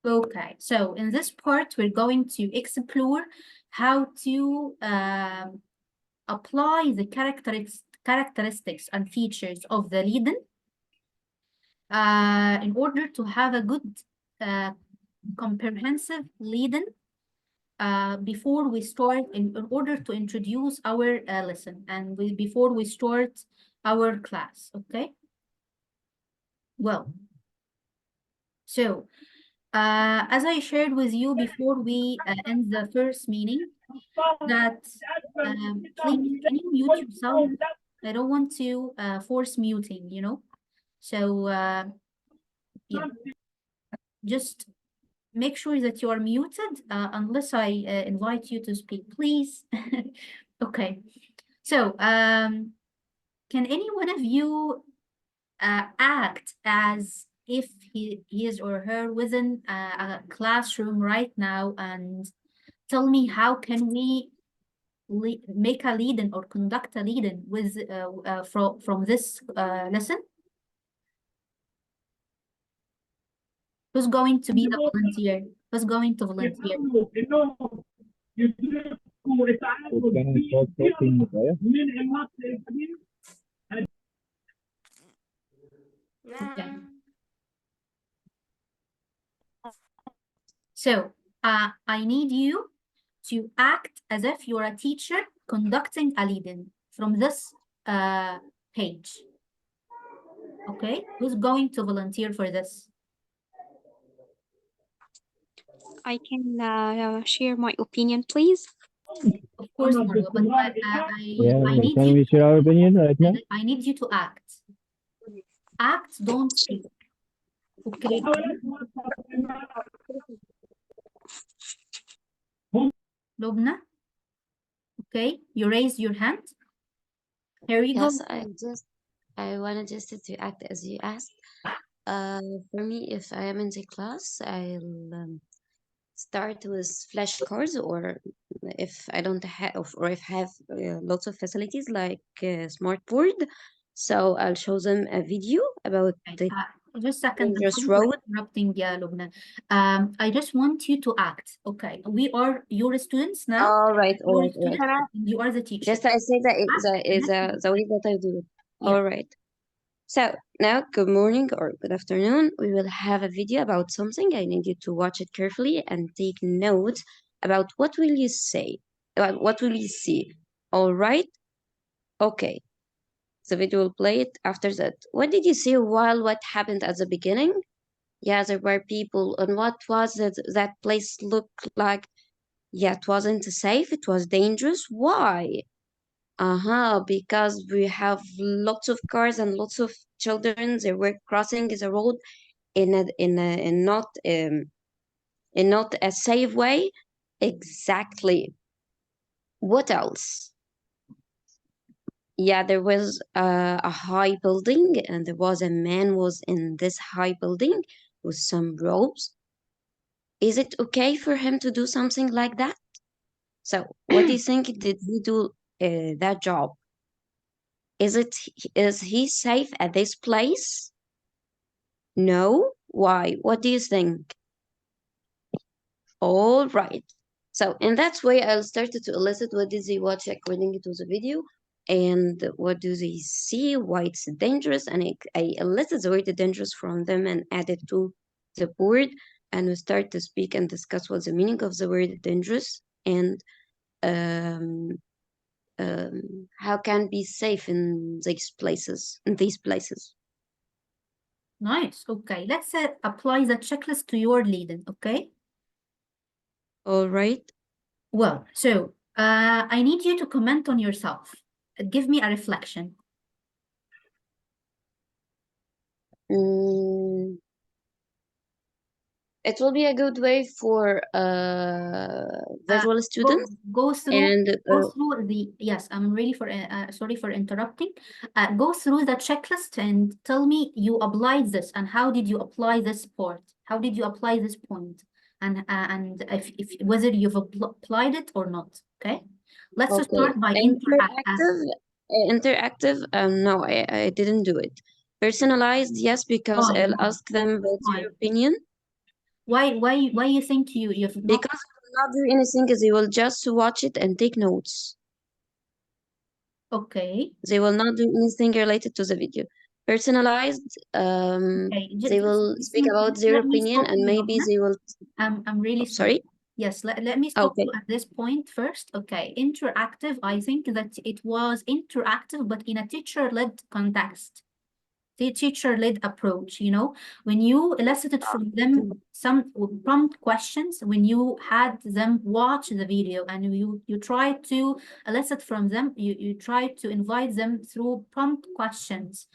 Okay, so in this part, we're going to explore how to apply the characteristics and features of the lead-in in order to have a good comprehensive lead-in before we start, in order to introduce our lesson and before we start our class, okay? Well, so as I shared with you before we end the first meeting, that please, can you mute yourself? I don't want to force muting, you know? So yeah, just make sure that you are muted unless I invite you to speak, please. Okay, so can any one of you act as if he is or her within a classroom right now and tell me how can we make a lead-in or conduct a lead-in with from this lesson? Who's going to be the volunteer? Who's going to volunteer? Can I start talking, Maya? Okay. So I need you to act as if you're a teacher conducting a lead-in from this page. Okay, who's going to volunteer for this? I can share my opinion, please. Of course, Marwa, but I need Can you. we share our opinion right now? I need you to act. Act, don't speak. Okay. Lubna. Okay, you raised your hand. Here you Yes, go. I wanted just to act as you asked. For me, if I am in the class, I'll start with flashcards, or if I don't have, or if I have lots of facilities like smart board, so I'll show them a video about the Just a second, I'm dangerous sorry for road. interrupting, Lubna. I just want you to act. Okay, we are your students now. All right, all You're right, all right. students, and you are the teacher. Just I say that is Act. the way that I do it. Yeah. All right. So now, good morning or good afternoon. We will have a video about something. I need you to watch it carefully and take notes about what will you say, about what will you see. All right? Okay. The video will play it after that. What did you see while what happened at the beginning? Yeah, there were people. And what was it that place look like? Yeah, it wasn't safe. It was dangerous. Why? Because we have lots of cars and lots of children. They were crossing the road in not a safe way. Exactly. What else? Yeah, there was a high building, and there was a man was in this high building with some ropes. Is it okay for him to do something like that? So, what do you think? Did he do that job? Is he safe at this place? No? Why? What do you think? All right. So in that way, I'll start to elicit what did they watch according to the video, and what do they see, why it's dangerous, and I elicit the word dangerous from them and add it to the board, and we start to speak and discuss what's the meaning of the word dangerous, and how can be safe in these places, Nice. Okay, let's apply the checklist to your lead-in, okay? All right. Well, so I need you to comment on yourself. Give me a reflection. It will be a good way for visual students. Go through the, yes, I'm really sorry for interrupting. Go through the checklist and tell me you applied this and how did you apply this part? How did you apply this point? And if whether you've applied it or not. Okay. Let's start by interactive. No, I didn't do it. Personalized, yes, because I'll ask them what's your opinion. Why you think you've not? Because they will not do anything, they will just watch it and take notes. Okay. They will not do anything related to the video. Personalized, Okay. they will speak about their let me opinion stop and you, maybe Lubna. they will. I'm really Oh, sorry. Yes, let me stop Okay. you at this point first. Okay, interactive. I think that it was interactive, but in a teacher-led context. The teacher-led approach, you know, when you elicited from them some prompt questions, when you had them watch the video and you try to elicit from them, you try to invite them through prompt questions,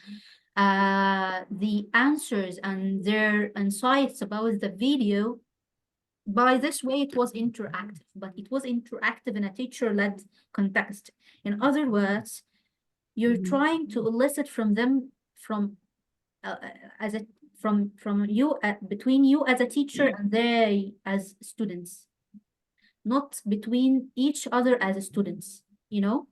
the answers and their insights about the video. By this way, it was interactive, but it was interactive in a teacher-led context. In other words, you're trying to elicit from them from as a from you between you as a teacher and they as students, not between each other as students, you know.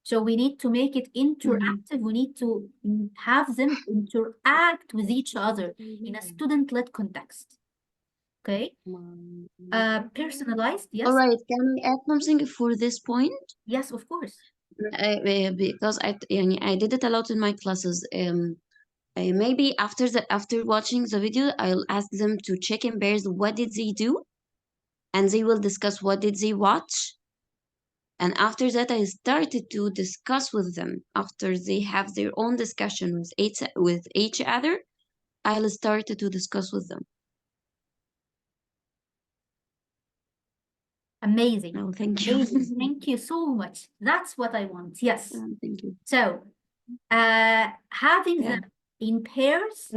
So we need to make it interactive. We need to have them interact with each other in a student-led context. Okay. Personalized, yes. All right. Can I add something for this point? Yes, of course. Because I did it a lot in my classes. Maybe after watching the video, I'll ask them to check in pairs what did they do, and they will discuss what did they watch. And after that, I started to discuss with them. After they have their own discussion with each other, I'll start to discuss with them. Amazing. Oh, thank you. Amazing. Thank you so much. That's what I want. Yes. Thank you. So, having Yeah. them in pairs,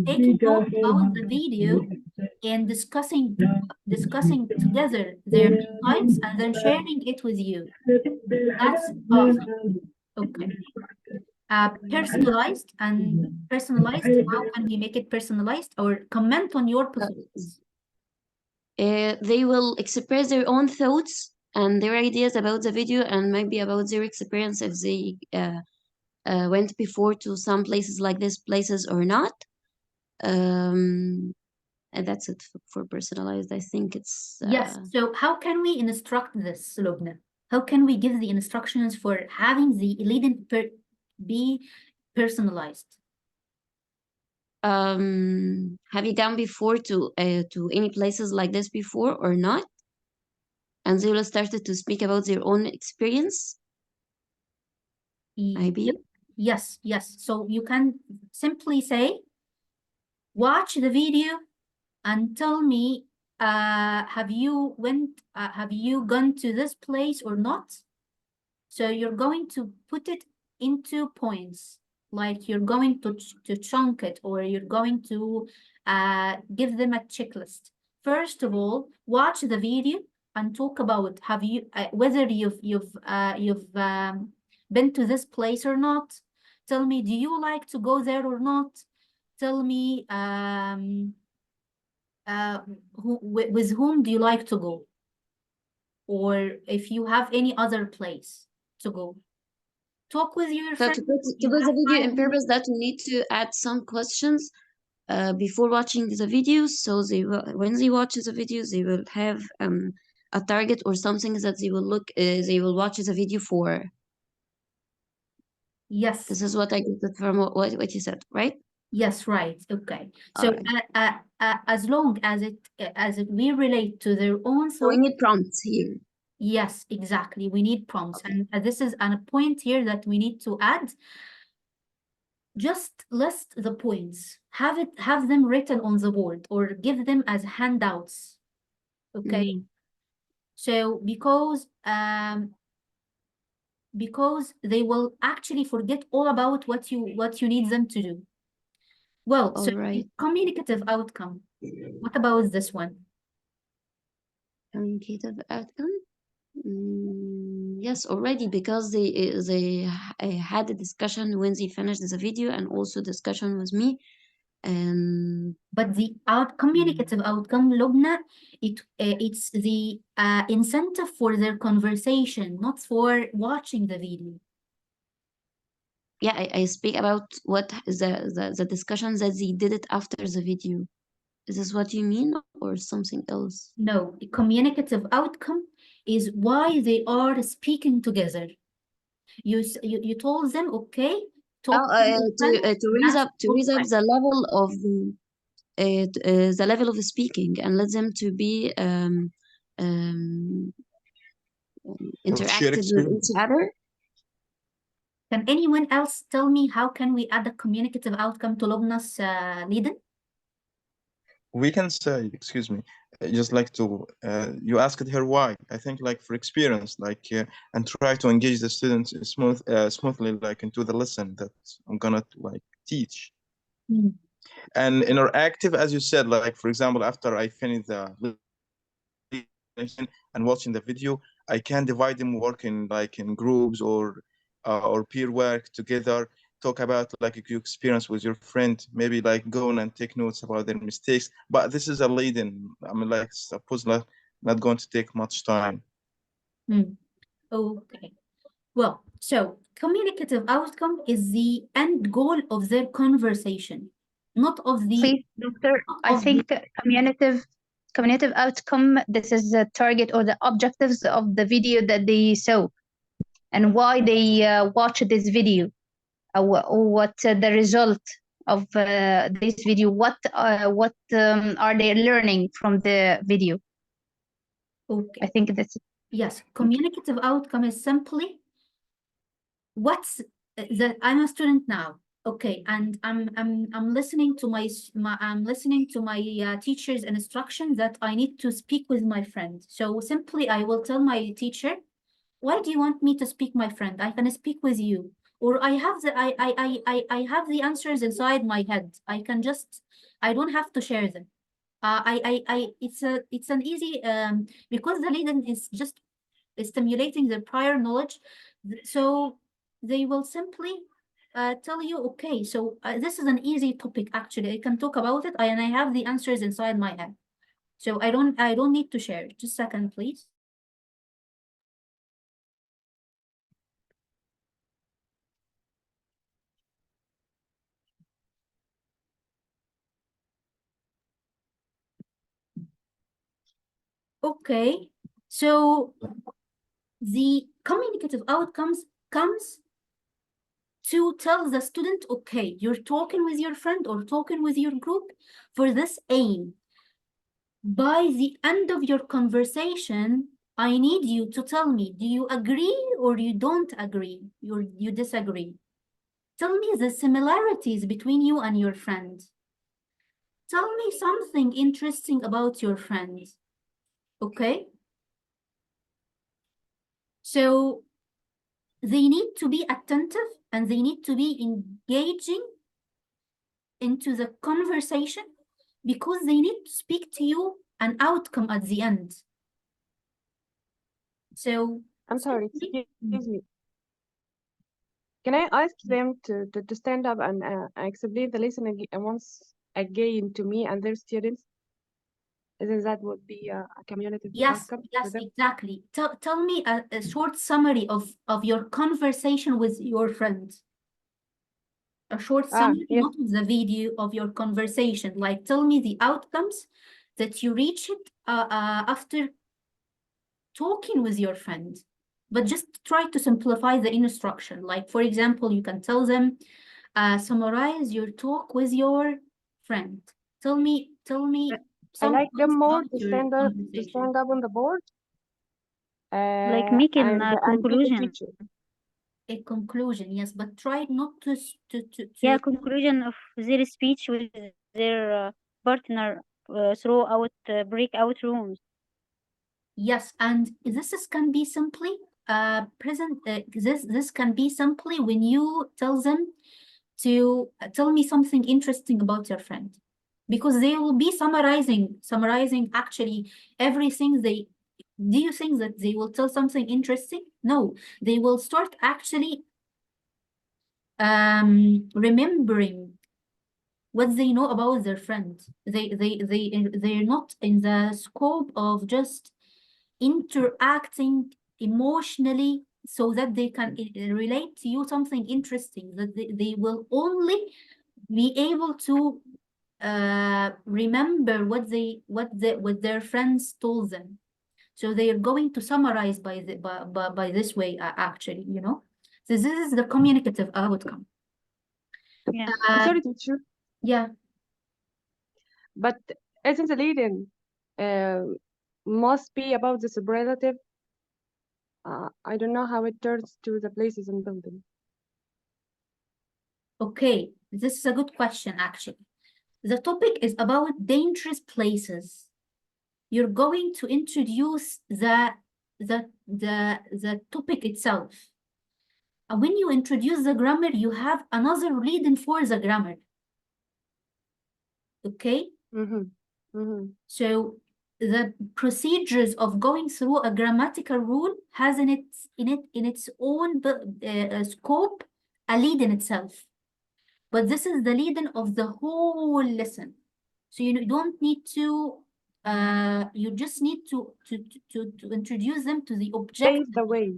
taking note about the video and discussing together their insights and then sharing it with you. That's awesome. Okay. Personalized. How can we make it personalized? Or comment on your positions. They will express their own thoughts and their ideas about the video and maybe about their experience if they went before to some places like this places or not. And that's it for personalized. I think it's Yes. So how can we instruct this, Lubna? How can we give the instructions for having the lead be personalized? Have you gone before to any places like this before or not? And they will start to speak about their own experience. Maybe. Yes. So you can simply say, watch the video and tell me, have you gone to this place or not? So you're going to put it into points, like you're going to chunk it, or you're going to give them a checklist. First of all, watch the video and talk about whether you've been to this place or not. Tell me, do you like to go there or not? Tell me, with whom do you like to go? Or if you have any other place to go. Talk with your So friends. to put the video in purpose that we need to add some questions before watching the video, so they will, when they watch the video, they will have a target or something that they will watch the video for. Yes. This is what I get from what you said, right? Yes, right. Okay. So as long as it we relate to their own So we thoughts. need prompts here. Yes, exactly. We need prompts. Okay. And this is a point here that we need to add. Just list the points. Have them written on the board or give them as handouts. Okay. So because they will actually forget all about what you need them to do. Well, so communicative outcome. What about this one? Communicative outcome? Yes, already, because they had a discussion when they finished the video and also discussion with me. But the communicative outcome, Lubna, it's the incentive for their conversation, not for watching the video. Yeah, I speak about what the discussion that they did it after the video. Is this what you mean or something else? No, the communicative outcome is why they are speaking together. You told them, okay, talk to your friend, To raise ask up your friend. the level of the level of speaking and let them to be um, Share interactive with experience. each other. Can anyone else tell me how can we add a communicative outcome to Lubna's Leiden? We can say, excuse me, just like to, you asked her why. I think like for experience, like, and try to engage the students smoothly, like into the lesson that I'm gonna like teach. Hmm. And interactive, as you said, like for example, after I finish the lesson and watching the video, I can divide them working like in groups or peer work together, talk about like your experience with your friend, maybe like go on and take notes about their mistakes. But this is a lead-in. I mean, like suppose not going to take much time. Okay. Well, so communicative outcome is the end goal of their conversation, not of the Please, doctor, I of think the communicative outcome, this is the target or the objectives of the video that they saw and why they watch this video, what the result of this video, what are they learning from the video. okay. I think that's it. Yes, communicative outcome is simply what's that I'm a student now. Okay, and I'm listening to I'm listening to my teacher's instruction that I need to speak with my friend. So simply I will tell my teacher, why do you want me to speak, my friend? I can speak with you. Or I have the I have the answers inside my head. I don't have to share them. It's an easy because the lead-in is just stimulating their prior knowledge. So they will simply tell you, okay, so this is an easy topic, actually. I can talk about it and I have the answers inside my head. So I don't need to share. Just a second, please. Okay, so the communicative outcomes comes to tell the student, okay, you're talking with your friend or talking with your group for this aim. By the end of your conversation, I need you to tell me, do you agree or you don't agree, or you disagree? Tell me the similarities between you and your friend. Tell me something interesting about your friend, okay? So they need to be attentive and they need to be engaging into the conversation because they need to speak to you an outcome at the end. So I'm sorry, excuse me. Can I ask them to stand up and explain the lesson once again to me and their students? Isn't that would be a community outcome for Yes, them? exactly. Tell me a short summary of your conversation with your friend. A short summary, Yes. not of the video, of your conversation. Like, tell me the outcomes that you reached after talking with your friend. But just try to simplify the instruction. Like, for example, you can tell them, summarize your talk with your friend. Tell me I like them points more about to your stand conversation. up on the board. Like making and a be the conclusion. teacher. A conclusion, yes, but try not to Yeah, conclusion of their speech with their partner throughout breakout rooms. Yes, and can be simply this can be simply when you tell them to tell me something interesting about your friend, because they will be summarizing actually everything they. Do you think that they will tell something interesting? No, they will start actually remembering what they know about their friend. They're not in the scope of just interacting emotionally so that they can relate to you something interesting, that they will only be able to remember what their friends told them. So they are going to summarize by this way, actually, you know. So this is the communicative outcome. Yeah. Sorry, teacher, Yeah. but isn't the leading must be about the superlative? I don't know how it turns to the places and buildings. Okay, this is a good question, actually. The topic is about dangerous places. You're going to introduce the topic itself. And when you introduce the grammar, you have another reason for the grammar. Okay? So the procedures of going through a grammatical rule has in its own scope a lead in itself. But this is the lead in of the whole lesson. So you don't need to you just need to introduce them to the objective. Pave the way.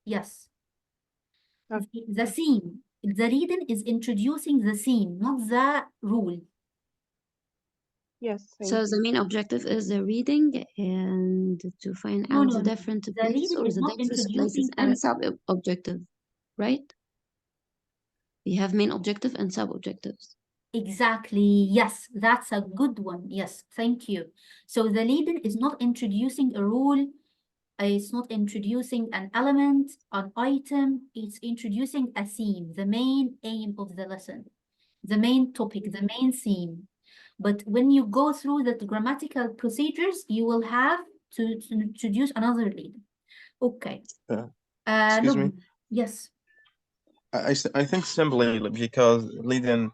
Yes. Okay. The theme. The reading is introducing the theme, not the rule. Yes, thank So you. the main objective is the reading and to find No, out no, the no. different The places reading or is the not dangerous places introducing and sub-objective, right? We have main objective and sub-objectives. Exactly. Yes, that's a good one. Yes, thank you. So the leading is not introducing a rule. It's not introducing an element, an item. It's introducing a theme, the main aim of the lesson, the main topic, the main theme. But when you go through the grammatical procedures, you will have to introduce another leading. Okay. Excuse me. Yes. I think simply because leading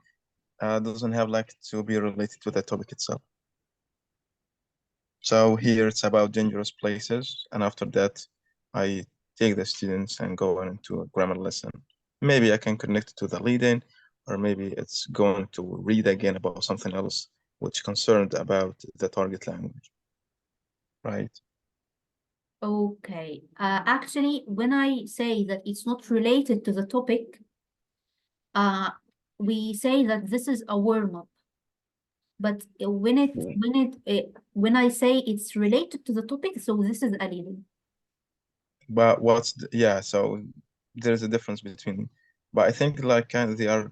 doesn't have like to be related to the topic itself. So here it's about dangerous places, and after that, I take the students and go into a grammar lesson. Maybe I can connect it to the leading, or maybe it's going to read again about something else which concerned about the target language, right? Okay. Actually, when I say that it's not related to the topic, we say that this is a warm-up. But when I say it's related to the topic, so this is a leading. But yeah, so there's a difference between, but I think like they are,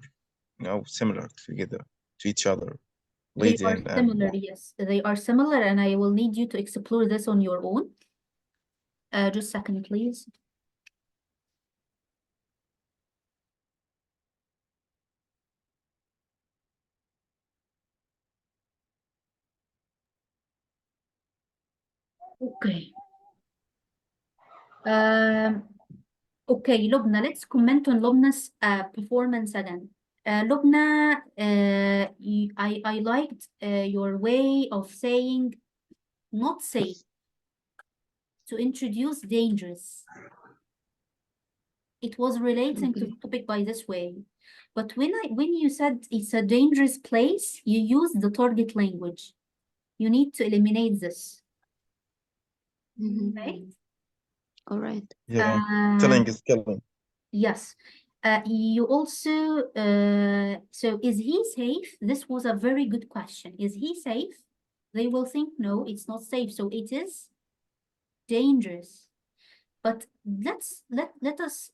you know, similar together to each other. They are Leading similar, yes. They are similar, and I will need you to explore this on your own. Just a second, please. Okay. Okay, Lubna, let's comment on Lubna's performance again. Lubna, I liked your way of saying not safe to introduce dangerous. It was relating to the topic by this way. But when you said it's a dangerous place, you use the target language. You need to eliminate this. Right? All right. yeah, telling is killing. Yes. You also, so is he safe? This was a very good question. Is he safe? They will think, no, it's not safe. So it is dangerous. But let us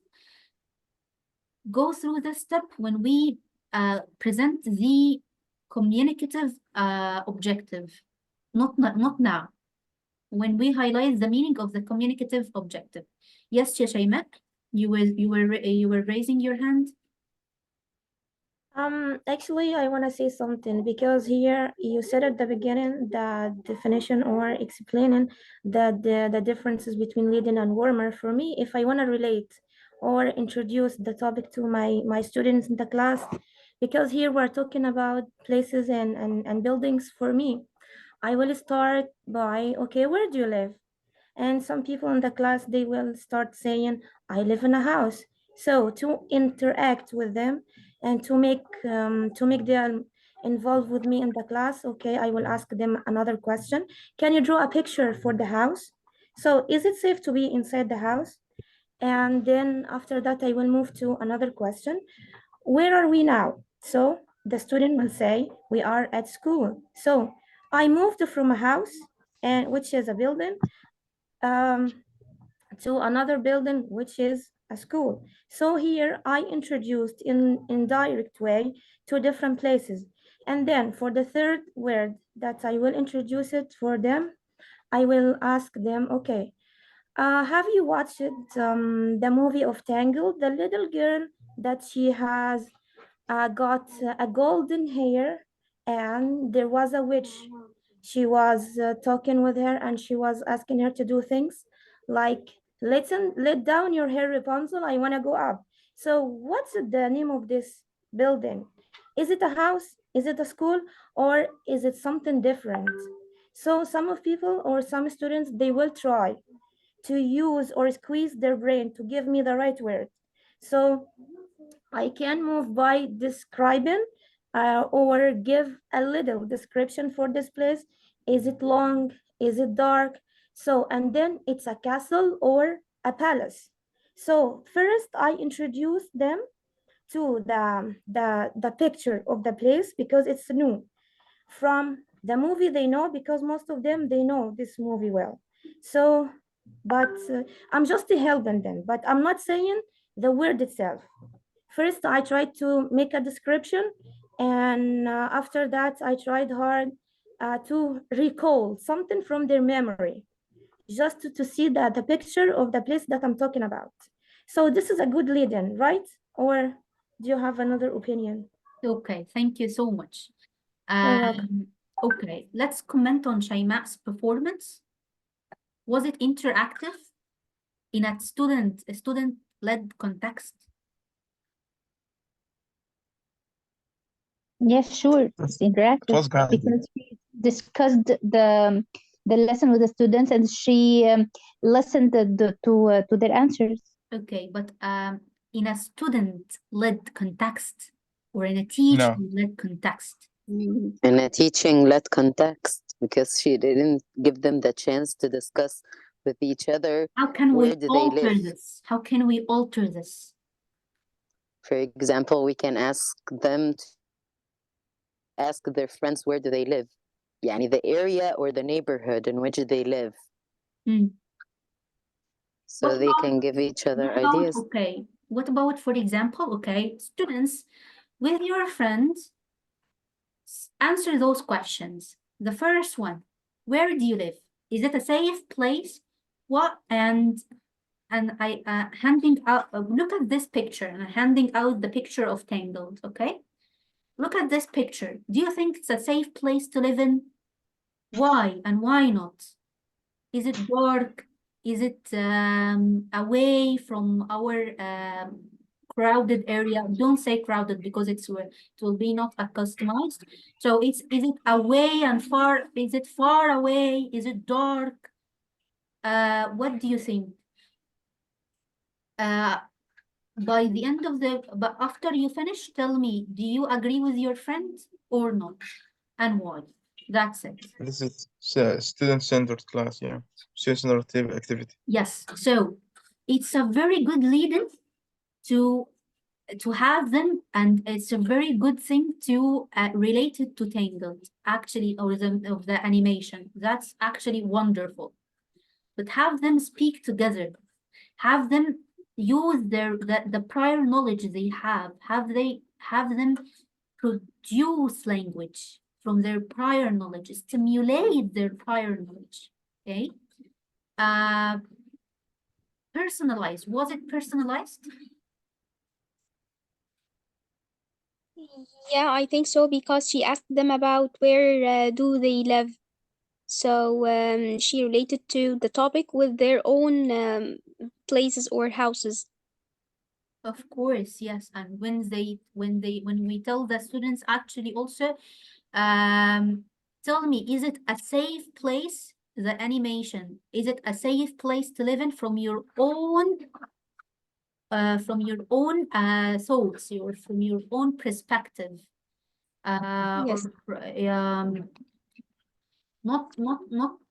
go through this step when we present the communicative objective. Not now. When we highlight the meaning of the communicative objective. Yes, Shaymak, you were raising your hand. Actually, I want to say something because here you said at the beginning the definition or explaining the differences between leading and warmer. For me, if I want to relate or introduce the topic to my students in the class, because here we're talking about places and buildings. For me, I will start by, okay, where do you live? And some people in the class, they will start saying, I live in a house. So to interact with them and to make them involved with me in the class, okay, I will ask them another question. Can you draw a picture for the house? So is it safe to be inside the house? And then after that, I will move to another question. Where are we now? So the student will say, we are at school. So I moved from a house, and which is a building, to another building, which is a school. So here I introduced in indirect way two different places. And then for the third word that I will introduce it for them, I will ask them, okay, have you watched the movie of Tangled? The little girl that she has got a golden hair, and there was a witch. She was talking with her, and she was asking her to do things like, listen, let down your hair, Rapunzel, I want to go up. So what's the name of this building? Is it a house? Is it a school? Or is it something different? So some of people or some students, they will try to use or squeeze their brain to give me the right word. So I can move by describing or give a little description for this place. Is it long? Is it dark? So, and then it's a castle or a palace. So first I introduce them to the picture of the place because it's new. From the movie they know, because most of them, they know this movie well. So, but I'm just helping them, but I'm not saying the word itself. First, I tried to make a description, and after that, I tried hard to recall something from their memory, just to see the picture of the place that I'm talking about. So this is a good lead-in, right? Or do you have another opinion? Okay, thank you so much. You're welcome. Okay, let's comment on Shaima''s performance. Was it interactive in a student-led context? Yes, sure. It's It interactive was guided. because she discussed the lesson with the students, and she listened to their answers. Okay, but in a student-led context or in a No. teacher-led context? In a teaching-led context, because she didn't give them the chance to discuss with each other How can we where do they alter live. this? How can we alter this? For example, we can ask them to ask their friends where do they live, يعني the area or the neighborhood in which they live, so What they about- can give each other What about, ideas. okay, what about, for example, okay, students, with your friends, answer those questions. The first one, where do you live? Is it a safe place? What, and I handing out, look at this picture, and I'm handing out the picture of Tangled, okay? Look at this picture. Do you think it's a safe place to live in? Why and why not? Is it dark? Is it away from our crowded area? Don't say crowded because it will be not customized. So is it away and far? Is it far away? Is it dark? What do you think? By the end of but after you finish, tell me, do you agree with your friend or not? And why? That's it. This is student-centered class, yeah. Student-centered activity. Yes, so it's a very good lead-in to have them, and it's a very good thing to relate it to Tangled, actually, or of the animation. That's actually wonderful. But have them speak together. Have them use the prior knowledge they have them produce language from their prior knowledge, stimulate their prior knowledge. Okay. Personalized. Was it personalized? Yeah, I think so, because she asked them about where do they live. So she related to the topic with their own places or houses. Of course, yes. And when we tell the students actually also, tell me, is it a safe place? The animation, is it a safe place to live in from your own thoughts, from your own perspective? Yes. Or,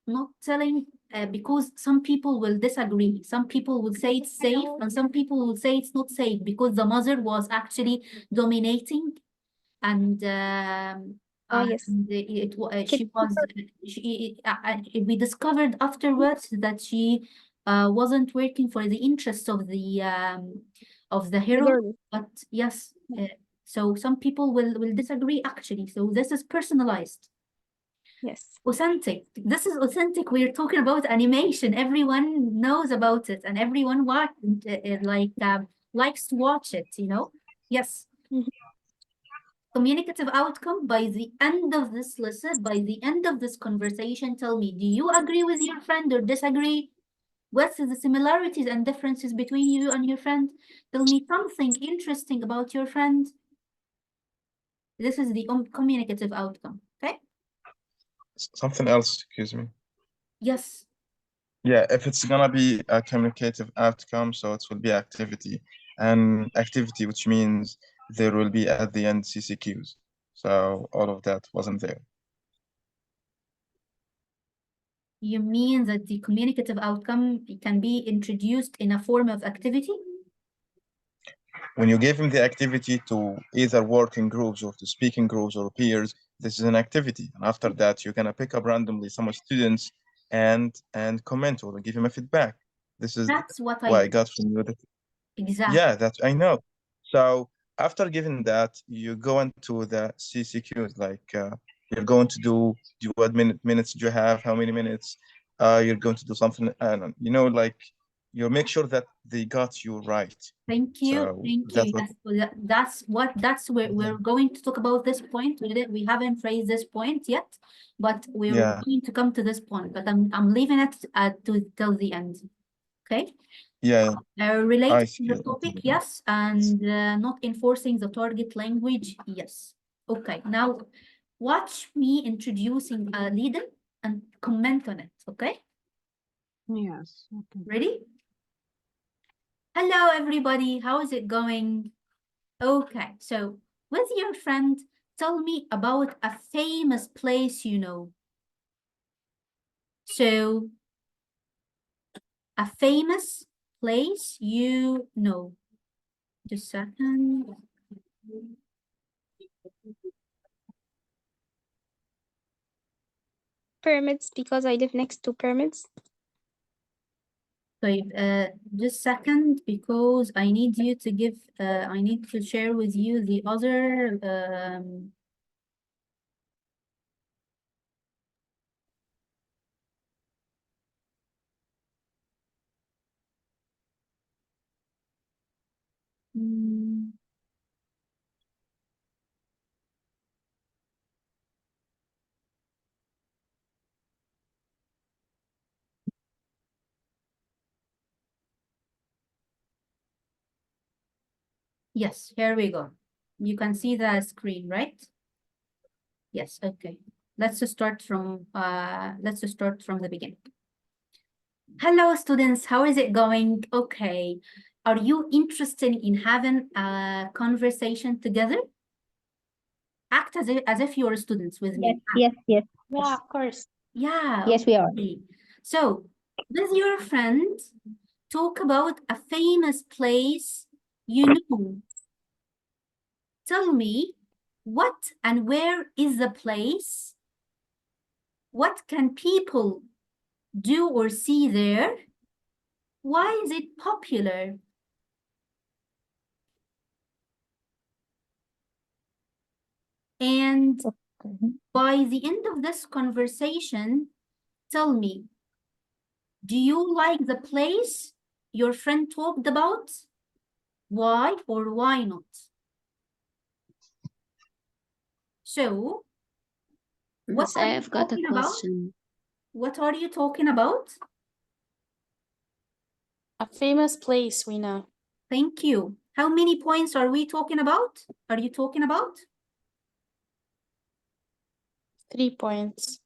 not telling, because some people will disagree. Some people will say it's safe, and some people will say it's not safe because the mother was actually dominating and yes. she was we discovered afterwards that she wasn't working for the interest of the hero, girl. but yes, so some people will disagree actually. So this is personalized. Yes. Authentic. This is authentic. We're talking about animation. Everyone knows about it, and everyone likes to watch it. Yes. Mhm. Communicative outcome. By the end of this lesson, by the end of this conversation, tell me: do you agree with your friend or disagree? What's the similarities and differences between you and your friend? Tell me something interesting about your friend. This is the communicative outcome. Okay. Something else, excuse me. Yes. Yeah, if it's gonna be a communicative outcome, so it will be activity. And activity, which means there will be at the end CCQs. So all of that wasn't there. You mean that the communicative outcome can be introduced in a form of activity? When you give him the activity to either work in groups or to speak in groups or peers, this is an activity. And after that, you're gonna pick up randomly some students and comment or give him a feedback. This is That's what what I I got from you. exactly. Yeah, that I know. So after giving that, you go into the CCQs, like you're going to do what minutes do you have, how many minutes, you're going to do something, like you make sure that they got you right. Thank you. So Thank that's you. what, Yes, that's where we're going to talk about this point. We haven't phrased this point yet, but we're yeah, going to come to this point. But I'm leaving it till the end. Okay. yeah, I Related to see. the topic, yes, and not enforcing the target language, yes. Okay, now watch me introducing a leader and comment on it, okay? Yes. Okay. Ready? Hello, everybody. How is it going? Okay, so with your friend, tell me about a famous place you know. So, a famous place you know. Just a second. Pyramids, because I live next to pyramids. طيب just second, because I need you to give I need to share with you the other yes, here we go. You can see the screen, right? Yes, okay. Let's start from the beginning. Hello, students. How is it going? Okay. Are you interested in having a conversation together? Act as if you're students with me. Yes. Yeah, of course. Yeah. Yes, we are. Okay. So, with your friend, talk about a famous place you know. Tell me, what and where is the place? What can people do or see there? Why is it popular? And by the end of this conversation, tell me, do you like the place your friend talked about? Why or why not? So, what Miss, are you I've got a talking about? question. What are you talking about? A famous place we know. Thank you. How many points are we talking about? Are you talking about? 3 points.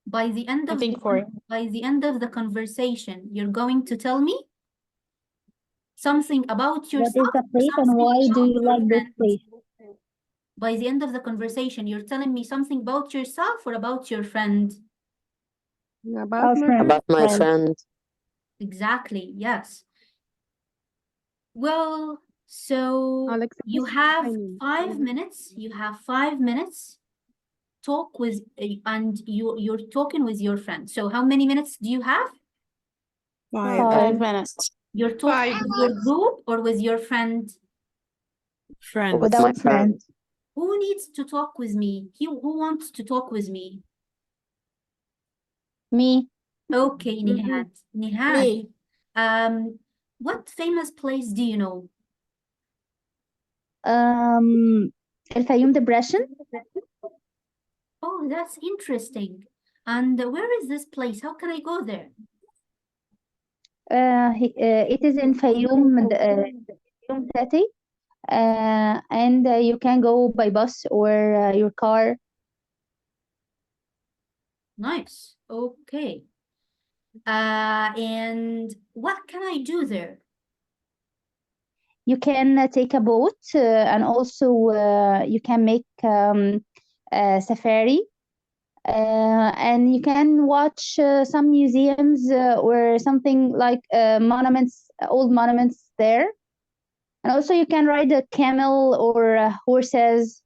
By the end I of think 4. by the end of the conversation, you're going to tell me something about yourself. What is the place and something why do about you your like this friend. place? By the end of the conversation, you're telling me something about yourself or about your friend? About Our my friend. About my Friend. friend. Exactly, yes. Well, So Alexa, you please have explain. 5 minutes. You have 5 minutes. Talk with and you're talking with your friend. So how many minutes do you have? 5 5. minutes. You're talking with your group or with your friend? Friends. With My our friend. Who needs to talk with me? Who wants to talk with me? Me. Okay, Nihad. Nihad, Me. what famous place do you know? الفيوم depression. Oh, that's interesting. And where is this place? How can I go there? It is in Fayoum, Fayoum city. And you can go by bus or your car. Nice. Okay. And what can I do there? You can take a boat and also you can make a safari. And you can watch some museums or something like monuments, old monuments there. And also you can ride a camel or horses.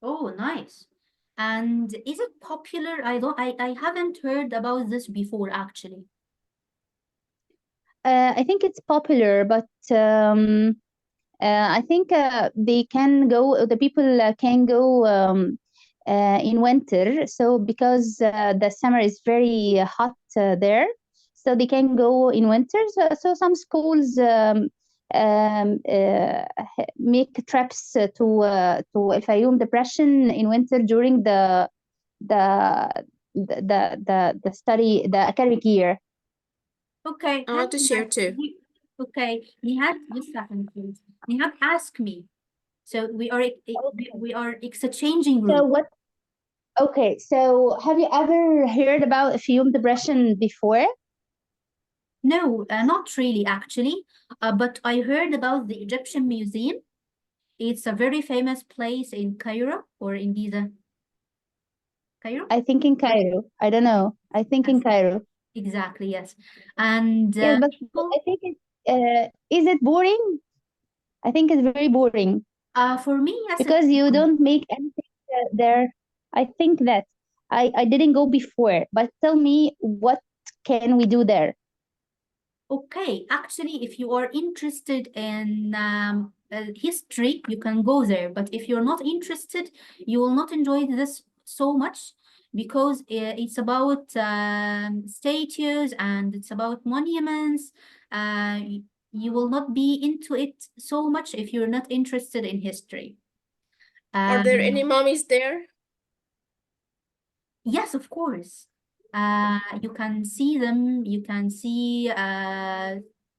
Oh, nice. And is it popular? I haven't heard about this before, actually. I think it's popular, but I think they can go. The people can go in winter. So because the summer is very hot there, so they can go in winter. So some schools make trips to El Fayum depression in winter during the the academic year. Okay. I want to share too. Okay. Nihad, just a second, please. Nihad, ask me. So we are exchanging So room. what? Okay, so have you ever heard about Fayum depression before? No, not really, actually. But I heard about the Egyptian Museum. It's a very famous place in Cairo or in Giza. Cairo? I think in Cairo. I don't know. I think in Yes. Cairo. Exactly, yes. And Yes, but people, I think is it boring? I think it's very boring for me, yes, it's because you fun. don't make anything there. I think that I didn't go before, but tell me what can we do there? Okay, actually, if you are interested in history, you can go there. But if you're not interested, you will not enjoy this so much because it's about statues and it's about monuments. You will not be into it so much if you're not interested in history. Are there any mummies there? Yes, of course. You can see them. You can see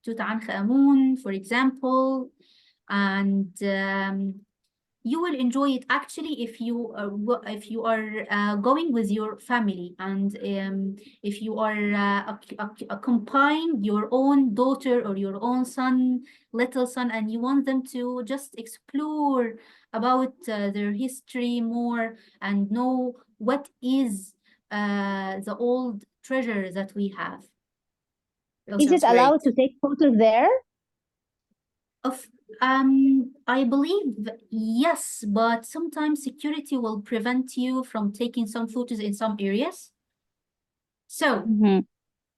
Tutankhamun, for example, and you will enjoy it actually if you are going with your family and if you are accompanying your own daughter or your own son, little son, and you want them to just explore about their history more and know what is the old treasure that we have. Is it Sounds great. allowed to take photos there? I believe yes, but sometimes security will prevent you from taking some photos in some areas. So Mhm.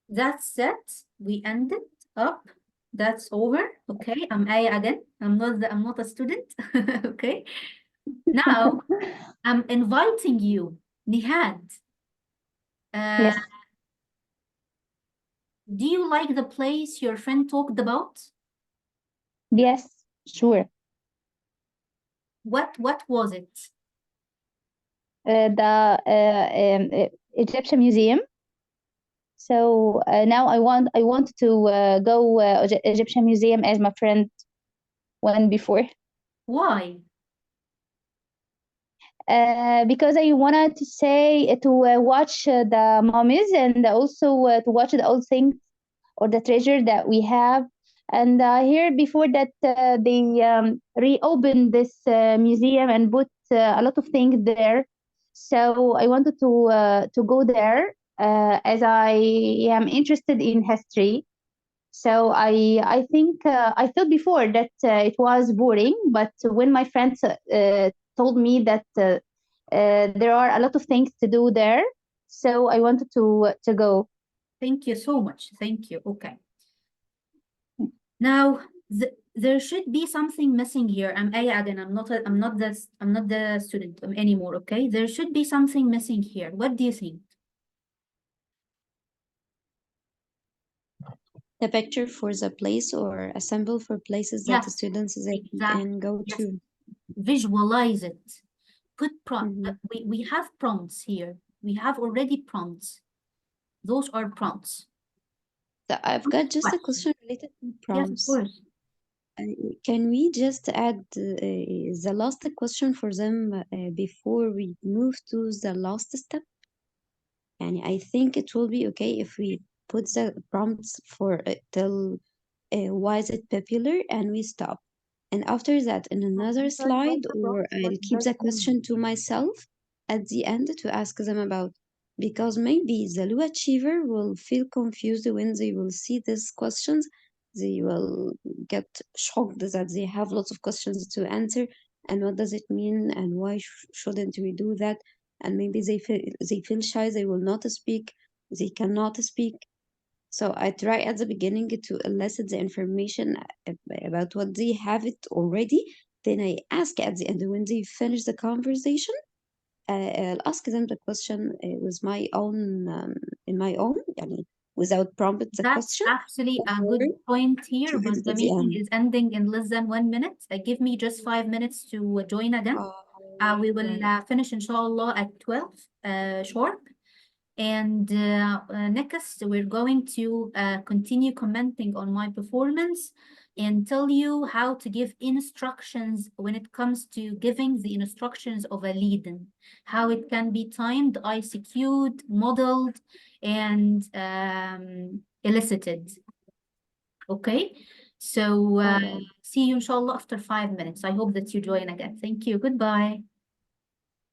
that's it. We ended up. That's over. Okay, I'm Aya again. I'm not a student. Okay. Now I'm inviting you, Nihad. Yes. Do you like the place your friend talked about? Yes, sure. What was it? The Egyptian Museum. So now I want to go Egyptian Museum as my friend went before. Why? Because I wanted to say to watch the mummies and also to watch the old things or the treasure that we have. And I heard before that they reopened this museum and put a lot of things there. So I wanted to go there as I am interested in history. So I think I thought before that it was boring, but when my friends told me that there are a lot of things to do there, so I wanted to go. Thank you so much. Thank you. Okay. Now there should be something missing here. I'm Aya again. I'm not the student anymore. Okay. There should be something missing here. What do you think? The picture for the place or a symbol for places that the Yes, students they exactly. can go Yes. to. Visualize it. Put prompt. Mhm. We have prompts here. We have already prompts. Those are prompts. So I've got just a Question. question related to Yes, of prompts. course. Can we just add the last question for them before we move to the last step? And I think it will be okay if we put the prompts for till why is it popular and we stop. And after that, in another slide, or I'll keep the question to myself at the end to ask them about, because maybe the low achiever will feel confused when they will see these questions. They will get shocked that they have lots of questions to answer, and what does it mean, and why shouldn't we do that? And maybe they feel shy, they will not speak, they cannot speak. So I try at the beginning to elicit the information about what they have it already. Then I ask at the end when they finish the conversation. I'll ask them the question with my own, in my own, يعني, without prompt the That's question. actually a or good point here, keep it but the at the meeting end. is ending in less than 1 minute. Give me just 5 minutes to join again. We will Right. finish inshallah at 12 sharp. And next, we're going to continue commenting on my performance and tell you how to give instructions when it comes to giving the instructions of a lead-in, how it can be timed, ICQ'd, modeled, and elicited. Okay, so see you inshallah after 5 minutes. I hope that you join again. Thank you. Goodbye.